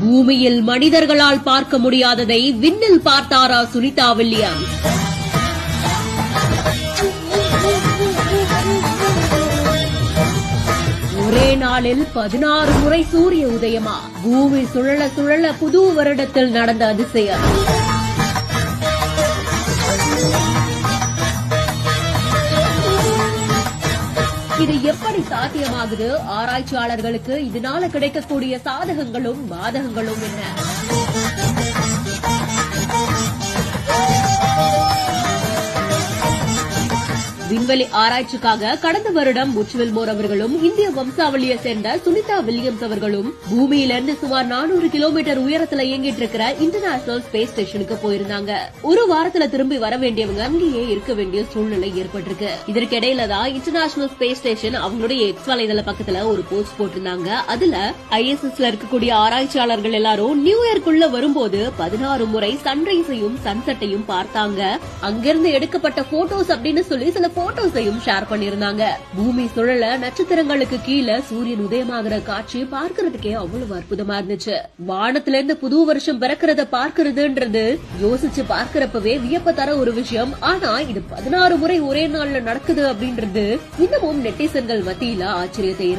பூமியில் மனிதர்களால் பார்க்க முடியாததை விண்ணில் பார்த்தாரா சுனிதா வில்லியம்ஸ்? ஒரே நாளில் 16 முறை சூரிய உதயமா? பூமி சுழல சுழல புது வருடத்தில் நடந்த அதிசயம். இது எப்படி சாத்தியமாகுது? ஆராய்ச்சியாளர்களுக்கு இதனால கிடைக்கக்கூடிய சாதகங்களும் பாதகங்களும் என்ன? விண்வெளி ஆராய்ச்சிக்காக கடந்த வருடம் புச்வில்மோர் அவர்களும் இந்திய வம்சாவளியை சேர்ந்த சுனிதா வில்லியம்ஸ் அவர்களும் பூமியிலிருந்து சுமார் 400 கிலோமீட்டர் உயரத்துல இயங்கிட்டு இருக்கிற இன்டர்நேஷனல் ஸ்பேஸ் ஸ்டேஷனுக்கு போயிருந்தாங்க. ஒரு வாரத்துல திரும்பி வர வேண்டியவங்க அங்கேயே இருக்க வேண்டிய சூழ்நிலை ஏற்பட்டிருக்கு. இதற்கிடையில தான் இன்டர்நேஷனல் ஸ்பேஸ் ஸ்டேஷன் அவங்களுடைய எக்ஸ் வலைதள பக்கத்துல ஒரு போஸ்ட் போட்டிருந்தாங்க. அதுல ISSல இருக்கக்கூடிய ஆராய்ச்சியாளர்கள் எல்லாரும் நியூ இயர்க்குள்ள வரும்போது 16 முறை சன்ரைஸையும் சன்செட்டையும் பார்த்தாங்க. அங்கிருந்து எடுக்கப்பட்ட போட்டோஸ் அப்படின்னு சொல்லி சில போட்டோஸையும் ஷேர் பண்ணிருந்தாங்க. பூமி சுழல நட்சத்திரங்களுக்கு கீழே சூரியன் உதயமாகிற காட்சி பார்க்கறதுக்கே அவ்வளவு அற்புதமா இருந்துச்சு. வானத்துல இருந்து புது வருஷம் பிறக்கிறத பார்க்கறதுன்றது யோசிச்சு பார்க்கறப்பவே வியப்ப தர ஒரு விஷயம். ஆனா இது 16 முறை ஒரே நாள்ல நடக்குது அப்படின்றது இன்னமும் நெட்டிசன்கள் மத்தியில ஆச்சரியத்தை